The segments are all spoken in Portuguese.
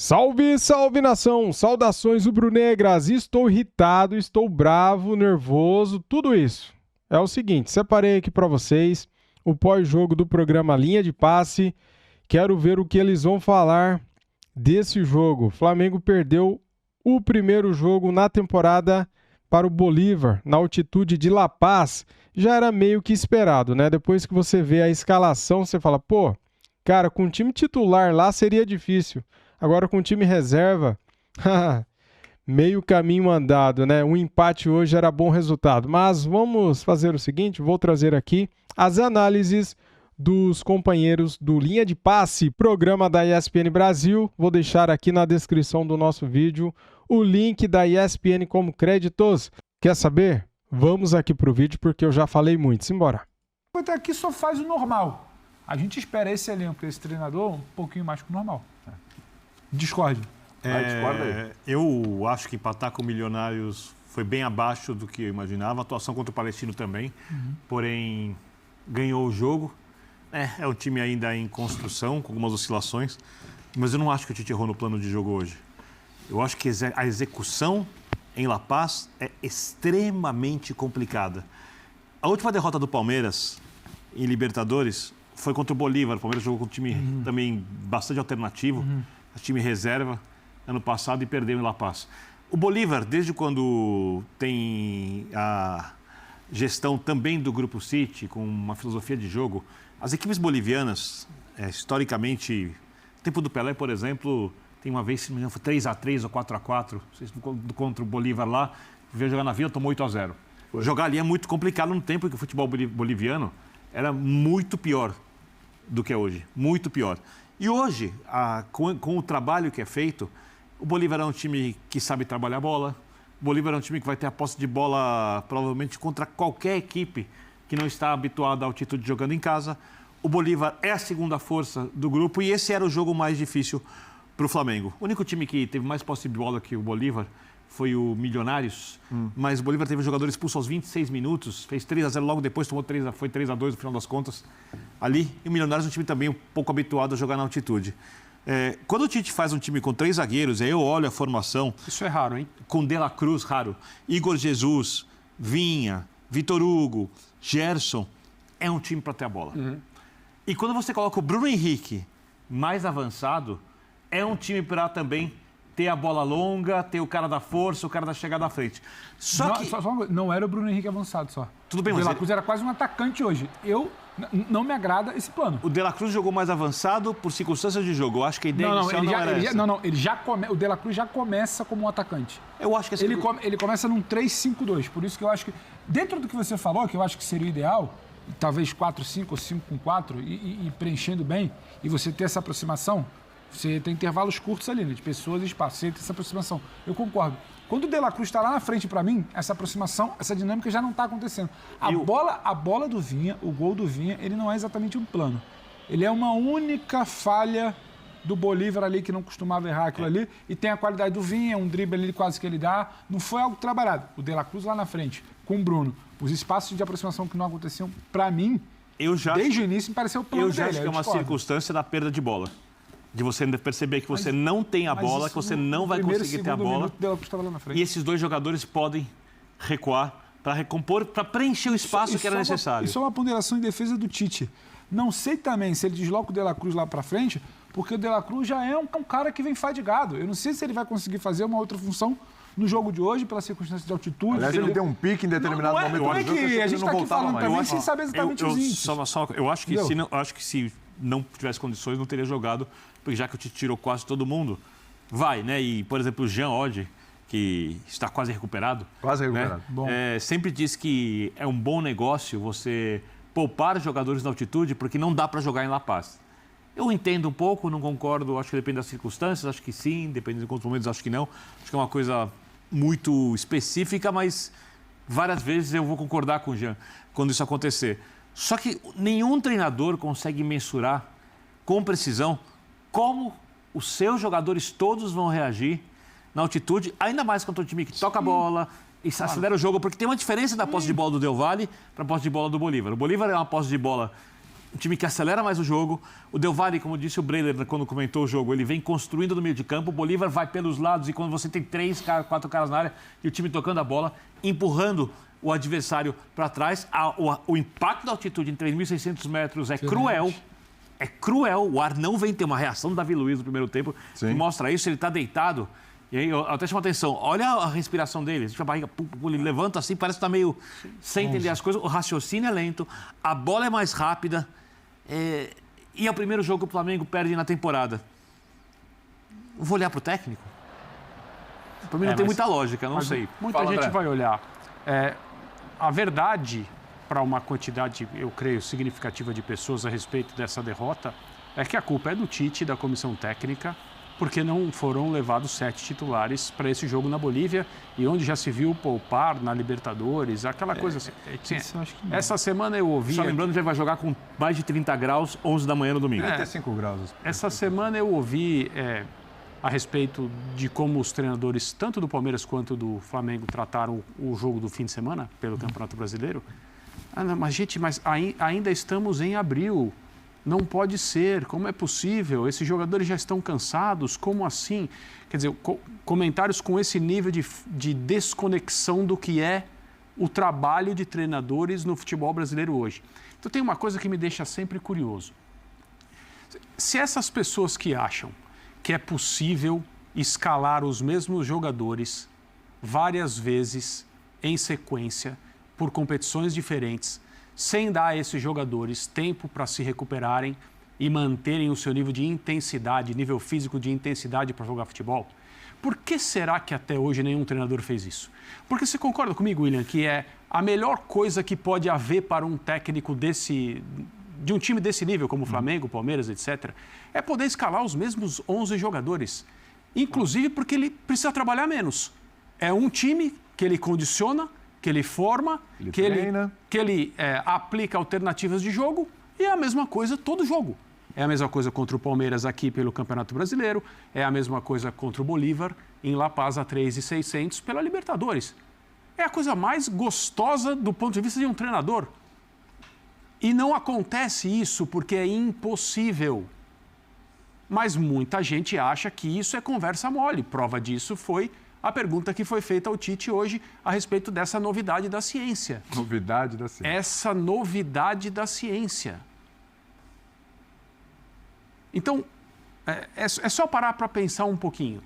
Salve, salve nação! Saudações rubro-negras! Estou irritado, estou bravo, nervoso, tudo isso. É o seguinte, separei aqui para vocês o pós-jogo do programa Linha de Passe. Quero ver o que eles vão falar desse jogo. O Flamengo perdeu o primeiro jogo na temporada para o Bolívar, na altitude de La Paz. Já era meio que esperado, né? Depois que você vê a escalação, você fala, pô, cara, com o time titular lá seria difícil. Agora com o time reserva, meio caminho andado, né? Um empate hoje era bom resultado. Mas vamos fazer o seguinte, vou trazer aqui as análises dos companheiros do Linha de Passe, programa da ESPN Brasil. Vou deixar aqui na descrição do nosso vídeo o link da ESPN como créditos. Quer saber? Vamos aqui para o vídeo porque eu já falei muito. Simbora. Até aqui só faz o normal. A gente espera esse elenco, esse treinador, um pouquinho mais que o normal. Discorde. Discorda aí. Eu acho que empatar com o Milionários foi bem abaixo do que eu imaginava. A atuação contra o Palestino também. Porém, ganhou o jogo. É um time ainda em construção, com algumas oscilações. Mas eu não acho que o Tite errou no plano de jogo hoje. Eu acho que a execução em La Paz é extremamente complicada. A última derrota do Palmeiras em Libertadores foi contra o Bolívar. O Palmeiras jogou com um time também bastante alternativo. Time reserva, ano passado, e perdeu em La Paz. O Bolívar, desde quando tem a gestão também do Grupo City, com uma filosofia de jogo, as equipes bolivianas, historicamente, no tempo do Pelé, por exemplo, tem uma vez, se não me engano, foi 3x3 ou 4x4, contra o Bolívar lá, veio jogar na Vila, tomou 8x0. Jogar ali é muito complicado no tempo em que o futebol boliviano era muito pior do que é hoje, muito pior. E hoje, com o trabalho que é feito, o Bolívar é um time que sabe trabalhar a bola. O Bolívar é um time que vai ter a posse de bola provavelmente contra qualquer equipe que não está habituada à altitude jogando em casa. O Bolívar é a segunda força do grupo e esse era o jogo mais difícil para o Flamengo. O único time que teve mais posse de bola que o Bolívar foi o Milionários, mas o Bolívar teve um jogador expulso aos 26 minutos, fez 3x0 logo depois, foi 3x2 no final das contas ali. E o Milionários é um time também um pouco habituado a jogar na altitude. Quando o Tite faz um time com 3 zagueiros, aí eu olho a formação... Isso é raro, hein? Com De La Cruz, raro. Igor Jesus, Vinha, Vitor Hugo, Gerson, é um time para ter a bola. E quando você coloca o Bruno Henrique mais avançado, é um time para também ter a bola longa, ter o cara da força, o cara da chegada à frente. Não era o Bruno Henrique avançado só. Tudo bem, o De La Cruz era quase um atacante hoje. Não me agrada esse plano. O De La Cruz jogou mais avançado por circunstâncias de jogo. Eu acho que a ideia inicial não era essa. O De La Cruz já começa como um atacante. Eu acho que ele começa num 3-5-2. Por isso que eu acho que, dentro do que você falou, que eu acho que seria o ideal, talvez 4-5 ou 5-4, e preenchendo bem, e você ter essa aproximação, você tem intervalos curtos ali, né, de pessoas e espaço. Você tem essa aproximação. Eu concordo. Quando o De La Cruz está lá na frente para mim, essa aproximação, essa dinâmica já não está acontecendo. A bola do Vinha, o gol do Vinha, ele não é exatamente um plano. Ele é uma única falha do Bolívar ali, que não costumava errar aquilo ali, e tem a qualidade do Vinha, um drible ali quase que ele dá. Não foi algo trabalhado. O De La Cruz lá na frente, com o Bruno, os espaços de aproximação que não aconteciam, para mim, desde o início, me pareceu o plano dele. Eu já acho que é uma circunstância da perda de bola. De você perceber que você não tem a bola, que você não vai conseguir ter a bola. E esses dois jogadores podem recuar para recompor, para preencher o espaço que era necessário. Isso é uma ponderação em defesa do Tite. Não sei também se ele desloca o De La Cruz lá para frente, porque o De La Cruz já é um cara que vem fadigado. Eu não sei se ele vai conseguir fazer uma outra função no jogo de hoje, pela circunstância de altitude. Aliás, ele deu um pique em determinado momento do jogo. A gente está aqui falando também sem saber exatamente os índices. Eu acho que se não tivesse condições, não teria jogado, porque já que o Tite tirou quase todo mundo, vai, né? E, por exemplo, o Jean Oddi, que está quase recuperado. Quase recuperado. Né? Sempre diz que é um bom negócio você poupar jogadores na altitude, porque não dá para jogar em La Paz. Eu entendo um pouco, não concordo, acho que depende das circunstâncias, acho que sim, depende de alguns momentos, acho que não. Acho que é uma coisa muito específica, mas várias vezes eu vou concordar com o Jean quando isso acontecer. Só que nenhum treinador consegue mensurar com precisão como os seus jogadores todos vão reagir na altitude, ainda mais contra um time que toca a bola e acelera o jogo, porque tem uma diferença da posse de bola do Del Valle para a posse de bola do Bolívar. O Bolívar é uma posse de bola um time que acelera mais o jogo. O Del Valle, como disse o Breler quando comentou o jogo, ele vem construindo no meio de campo. O Bolívar vai pelos lados e quando você tem 3, 4 caras na área e o time tocando a bola, empurrando o adversário para trás, o impacto da altitude em 3.600 metros é cruel. É cruel. O ar não vem ter uma reação do Davi Luiz no primeiro tempo que mostra isso. Ele está deitado. E aí, eu até chamo atenção. Olha a respiração dele. A barriga, ele levanta assim, parece que está meio sem entender as coisas. O raciocínio é lento, a bola é mais rápida. E é o primeiro jogo que o Flamengo perde na temporada. Vou olhar para o técnico? Para mim não tem muita lógica, não sei. Muita gente vai olhar. A verdade, para uma quantidade, eu creio, significativa de pessoas a respeito dessa derrota, é que a culpa é do Tite e da comissão técnica, porque não foram levados 7 titulares para esse jogo na Bolívia, e onde já se viu poupar na Libertadores, aquela coisa assim. Essa semana eu ouvi... Só lembrando que ele vai jogar com mais de 30 graus, 11 da manhã no domingo. 35 graus. Essa semana eu ouvi a respeito de como os treinadores, tanto do Palmeiras quanto do Flamengo, trataram o jogo do fim de semana pelo Campeonato Brasileiro. Mas, gente, ainda estamos em abril. Não pode ser. Como é possível? Esses jogadores já estão cansados. Como assim? Quer dizer, comentários com esse nível de desconexão do que é o trabalho de treinadores no futebol brasileiro hoje. Então, tem uma coisa que me deixa sempre curioso. Se essas pessoas que acham que é possível escalar os mesmos jogadores várias vezes em sequência por competições diferentes, sem dar a esses jogadores tempo para se recuperarem e manterem o seu nível de intensidade, nível físico de intensidade para jogar futebol? Por que será que até hoje nenhum treinador fez isso? Porque você concorda comigo, William, que é a melhor coisa que pode haver para um técnico de um time desse nível, como o Flamengo, Palmeiras, etc., é poder escalar os mesmos 11 jogadores. Inclusive porque ele precisa trabalhar menos. É um time que ele condiciona, que ele forma, que ele aplica alternativas de jogo, e é a mesma coisa todo jogo. É a mesma coisa contra o Palmeiras aqui pelo Campeonato Brasileiro, é a mesma coisa contra o Bolívar em La Paz a 3.600 pela Libertadores. É a coisa mais gostosa do ponto de vista de um treinador. E não acontece isso porque é impossível. Mas muita gente acha que isso é conversa mole. Prova disso foi a pergunta que foi feita ao Tite hoje a respeito dessa novidade da ciência. Novidade da ciência. Essa novidade da ciência. Então, é só parar para pensar um pouquinho.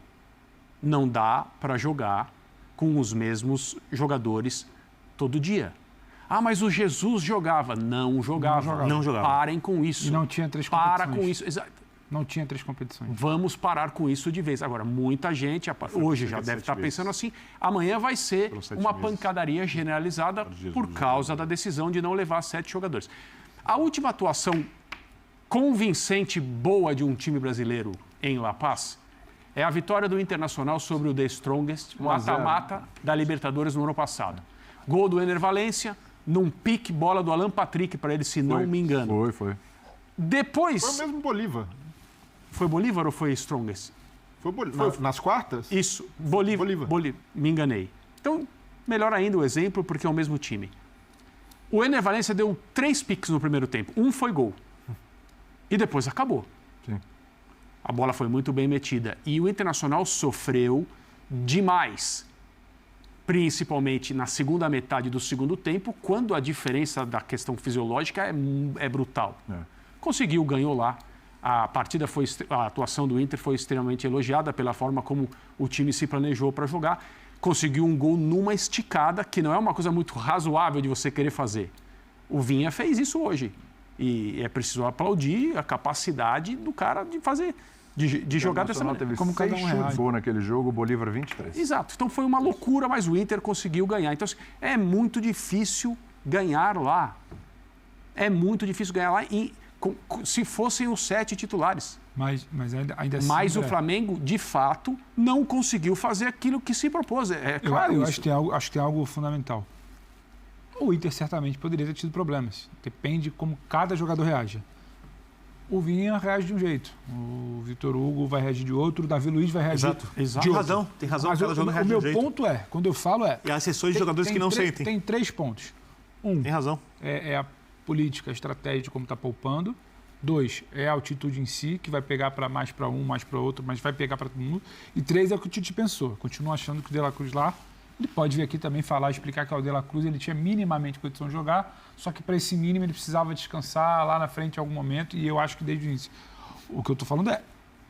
Não dá para jogar com os mesmos jogadores todo dia. Ah, mas o Jesus jogava. Não jogava. Não jogava. Parem com isso. E não tinha 3 competições. Para com isso. Exato. Não tinha 3 competições. Vamos parar com isso de vez. Agora, muita gente hoje já deve estar pensando assim. Amanhã vai ser uma pancadaria generalizada por causa da decisão de não levar 7 jogadores. A última atuação convincente, boa de um time brasileiro em La Paz é a vitória do Internacional sobre o The Strongest, mata-mata da Libertadores no ano passado. Gol do Ener Valencia, num pique, bola do Alan Patrick para ele, se não me engano. Foi. Depois... Foi o mesmo Bolívar. Foi Bolívar ou foi Strongest? Foi Bolívar. Nas quartas? Isso, Bolívar. Me enganei. Então, melhor ainda o exemplo, porque é o mesmo time. O Ener Valencia deu 3 piques no primeiro tempo. Um foi gol. E depois acabou. Sim. A bola foi muito bem metida. E o Internacional sofreu demais. Principalmente na segunda metade do segundo tempo, quando a diferença da questão fisiológica é brutal. Conseguiu, ganhou lá. A atuação do Inter foi extremamente elogiada pela forma como o time se planejou para jogar. Conseguiu um gol numa esticada, que não é uma coisa muito razoável de você querer fazer. O Vinha fez isso hoje. E é preciso aplaudir a capacidade do cara de fazer, de jogar dessa maneira. Teve como 6 chutes gol naquele jogo, o Bolívar 23. Exato. Então foi uma loucura, mas o Inter conseguiu ganhar. Então é muito difícil ganhar lá. É muito difícil ganhar lá se fossem os 7 titulares. Mas ainda assim... Mas o Flamengo, de fato, não conseguiu fazer aquilo que se propôs. Claro, eu acho que tem algo fundamental. O Inter certamente poderia ter tido problemas. Depende de como cada jogador reage. O Vinha reage de um jeito, o Vitor Hugo vai reagir de outro, o Davi Luiz vai reagir de outro. Tem razão. Mas o meu ponto quando eu falo E há sessões de jogadores que não sentem. Tem 3 pontos. Tem razão. É a política, estratégia de como está poupando. 2, é a altitude em si, que vai pegar para mais para um, mais para outro, mas vai pegar para todo mundo. E 3 é o que o Tite pensou. Continuo achando que o De La Cruz lá, ele pode vir aqui também falar, explicar que o De La Cruz ele tinha minimamente condição de jogar, só que para esse mínimo ele precisava descansar lá na frente em algum momento, e eu acho que desde o início. O que eu estou falando é,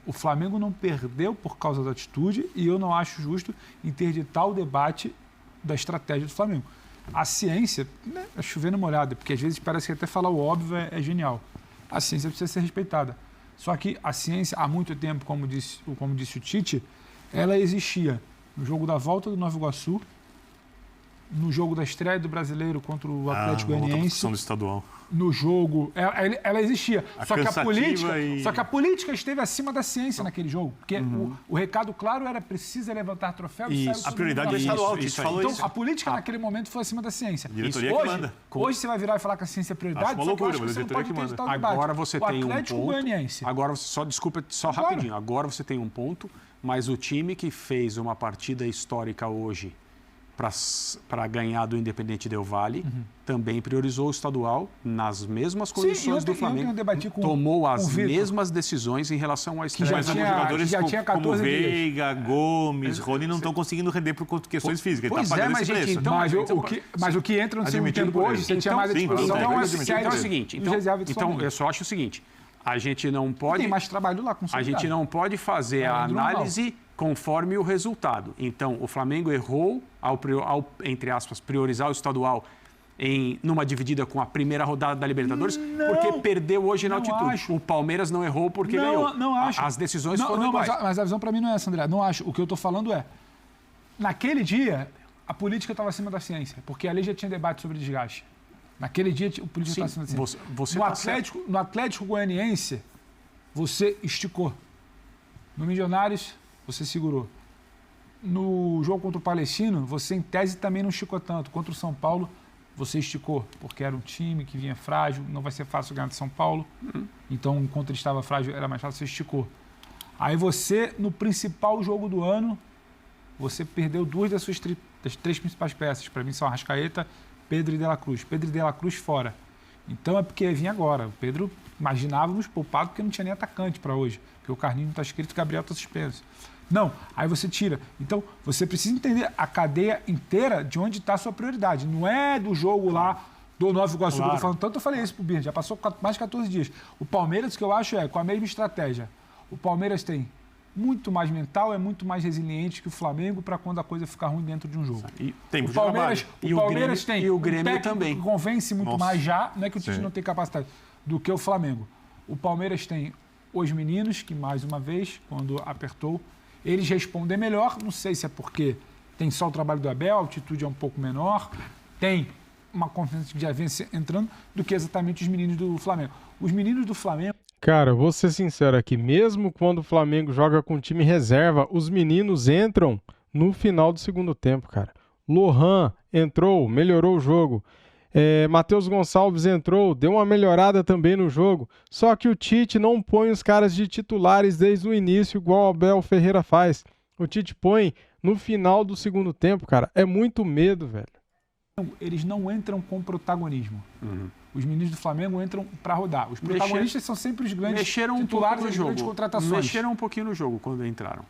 o Flamengo não perdeu por causa da atitude, e eu não acho justo interditar o debate da estratégia do Flamengo. A ciência, né, é chovendo molhada, porque às vezes parece que até falar o óbvio é genial. A ciência precisa ser respeitada. Só que a ciência, há muito tempo, como disse o Tite, ela existia no jogo da volta do Nova Iguaçu, no jogo da estreia do Brasileiro contra o Atlético Goianiense, do estadual. no jogo, ela existia. Só que a política esteve acima da ciência naquele jogo. Porque o recado claro era precisa levantar troféu e a prioridade é estadual, então, a política naquele momento foi acima da ciência. Diretoria que manda. Hoje você vai virar e falar que a ciência é prioridade, uma loucura, só que você não pode interditar o debate. Agora você tem um Atlético ponto. Goianiense. Agora, só rapidinho. Agora você tem um ponto, mas o time que fez uma partida histórica hoje para ganhar do Independente Del Valle, também priorizou o estadual nas mesmas condições do Flamengo. Tomou as mesmas decisões em relação à estreia. Mas alguns jogadores como Veiga, Gomes, Rony não estão conseguindo render por questões físicas. Pois tá mas gente, então... Mas o que entra no segundo tempo hoje, você tinha mais a disposição. Então é o seguinte, então eu só acho o seguinte, a gente não pode... Tem mais trabalho lá, a gente não pode fazer a análise conforme o resultado. Então, o Flamengo errou ao entre aspas, priorizar o estadual numa dividida com a primeira rodada da Libertadores, porque perdeu hoje na altitude. Acho. O Palmeiras não errou porque ganhou. Não acho. As decisões foram iguais. Mas a visão para mim não é essa, André. Não acho. O que eu estou falando é, naquele dia, a política estava acima da ciência, porque ali já tinha debate sobre desgaste. Naquele dia, o política estava acima da ciência. No Atlético Goianiense, você esticou. No Milionários, você segurou. No jogo contra o Palestino, você, em tese, também não esticou tanto. Contra o São Paulo, você esticou, porque era um time que vinha frágil, não vai ser fácil ganhar de São Paulo. Então, enquanto ele estava frágil, era mais fácil, você esticou. Aí você, no principal jogo do ano, você perdeu 2 das 3 principais peças. Para mim, são Arrascaeta, Pedro e De La Cruz. Pedro e De La Cruz fora. Então, é porque vinha agora. O Pedro, imaginávamos poupado, porque não tinha nem atacante para hoje. Porque o Carlinhos não está escrito, o Gabriel está suspenso. Não, aí você tira. Então, você precisa entender a cadeia inteira de onde está a sua prioridade. Não é do jogo lá do Nova Iguaçu que eu tô falando. Tanto eu falei isso pro Birne, já passou mais de 14 dias. O Palmeiras, que eu acho, com a mesma estratégia. O Palmeiras tem muito mais mental, é muito mais resiliente que o Flamengo para quando a coisa ficar ruim dentro de um jogo. E tem o Palmeiras tem o Grêmio também. Que convence muito mais já, não é que o Tite não tem capacidade, do que o Flamengo. O Palmeiras tem os meninos, que mais uma vez, quando apertou, eles respondem melhor, não sei se é porque tem só o trabalho do Abel, a altitude é um pouco menor, tem uma confiança que já vem entrando, do que exatamente os meninos do Flamengo. Os meninos do Flamengo... Cara, vou ser sincero aqui, mesmo quando o Flamengo joga com time reserva, os meninos entram no final do segundo tempo, cara. Lohan entrou, melhorou o jogo. Matheus Gonçalves entrou, deu uma melhorada também no jogo. Só que o Tite não põe os caras de titulares desde o início, igual o Abel Ferreira faz. O Tite põe no final do segundo tempo, cara. É muito medo, velho. Eles não entram com protagonismo. Os meninos do Flamengo entram para rodar. Os protagonistas são sempre os grandes titulares, as grandes contratações. Mexeram um pouquinho no jogo quando entraram.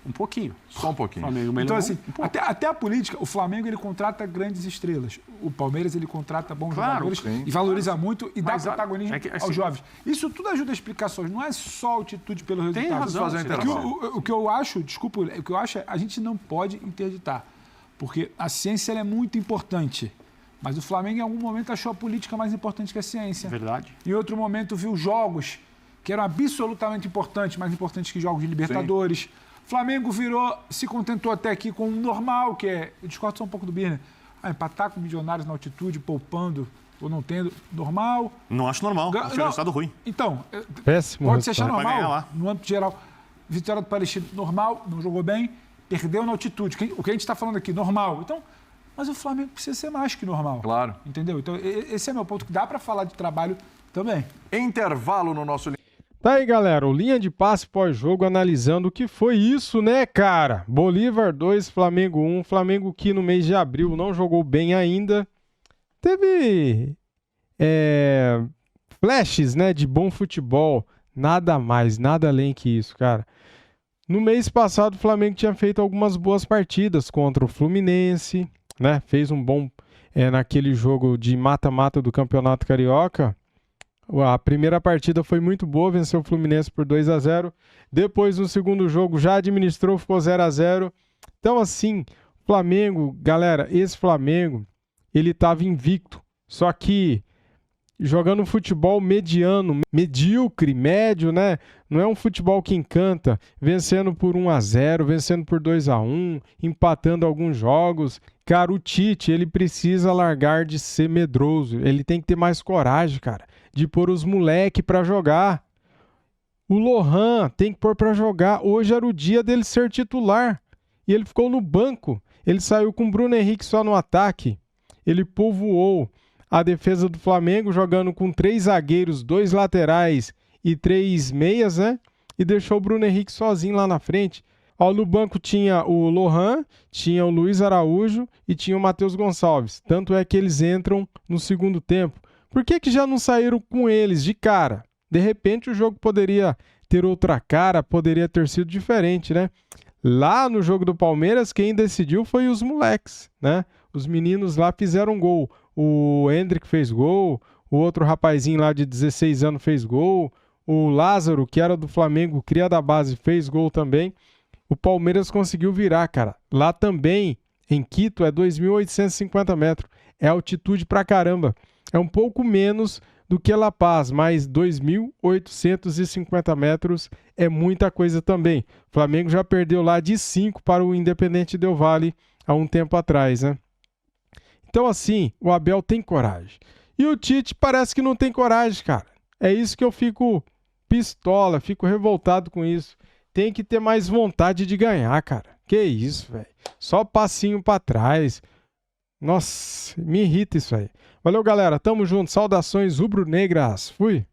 Um pouquinho. Só um pouquinho. Então, assim, até a política, o Flamengo ele contrata grandes estrelas. O Palmeiras ele contrata bons jogadores e valoriza muito e dá protagonismo aos jovens. Isso tudo ajuda a explicações. Não é só altitude pelo resultado. Tem razão. O que eu acho, a gente não pode interditar. Porque a ciência ela é muito importante. Mas o Flamengo, em algum momento, achou a política mais importante que a ciência. Verdade. Em outro momento, viu jogos que eram absolutamente importantes, mais importantes que jogos de Libertadores. Flamengo se contentou até aqui com o normal, que é... Eu discordo só um pouco do Birner. Empatar com Milionários na altitude, poupando ou não tendo, normal. Não acho normal, acho um resultado ruim. Então, péssimo pode ser achar normal, no âmbito geral. Vitória do Palestino, normal, não jogou bem, perdeu na altitude. O que a gente está falando aqui, normal. Então, mas o Flamengo precisa ser mais que normal. Claro. Entendeu? Então, esse é meu ponto, que dá para falar de trabalho também. Intervalo no nosso... Tá aí, galera, o Linha de Passe pós-jogo analisando o que foi isso, né, cara? Bolívar 2, Flamengo 1. Flamengo que no mês de abril não jogou bem ainda. Teve flashes, né, de bom futebol. Nada mais, nada além que isso, cara. No mês passado, o Flamengo tinha feito algumas boas partidas contra o Fluminense, né? Fez um bom naquele jogo de mata-mata do Campeonato Carioca. A primeira partida foi muito boa, venceu o Fluminense por 2-0. Depois, no segundo jogo, já administrou, ficou 0-0. Então, assim, Flamengo, galera, esse Flamengo, ele estava invicto. Só que jogando um futebol mediano, medíocre, médio, né? Não é um futebol que encanta, vencendo por 1-0, vencendo por 2-1, empatando alguns jogos. Cara, o Tite, ele precisa largar de ser medroso. Ele tem que ter mais coragem, cara, de pôr os moleque pra jogar. O Lohan tem que pôr pra jogar. Hoje era o dia dele ser titular. E ele ficou no banco. Ele saiu com o Bruno Henrique só no ataque. Ele povoou a defesa do Flamengo, jogando com 3 zagueiros, 2 laterais e 3 meias, né? E deixou o Bruno Henrique sozinho lá na frente. Ó, no banco tinha o Lohan, tinha o Luiz Araújo e tinha o Matheus Gonçalves. Tanto é que eles entram no segundo tempo. Por que já não saíram com eles de cara? De repente o jogo poderia ter outra cara, poderia ter sido diferente, né? Lá no jogo do Palmeiras, quem decidiu foi os moleques, né? Os meninos lá fizeram gol. O Hendrick fez gol, o outro rapazinho lá de 16 anos fez gol, o Lázaro, que era do Flamengo, cria da base, fez gol também. O Palmeiras conseguiu virar, cara. Lá também, em Quito, é 2.850 metros. É altitude pra caramba. É um pouco menos do que La Paz, mas 2.850 metros é muita coisa também. O Flamengo já perdeu lá de 5 para o Independente Del Valle há um tempo atrás, né? Então, assim, o Abel tem coragem. E o Tite parece que não tem coragem, cara. É isso que eu fico pistola, fico revoltado com isso. Tem que ter mais vontade de ganhar, cara. Que isso, velho. Só passinho pra trás. Nossa, me irrita isso aí. Valeu, galera. Tamo junto. Saudações rubro-negras. Fui.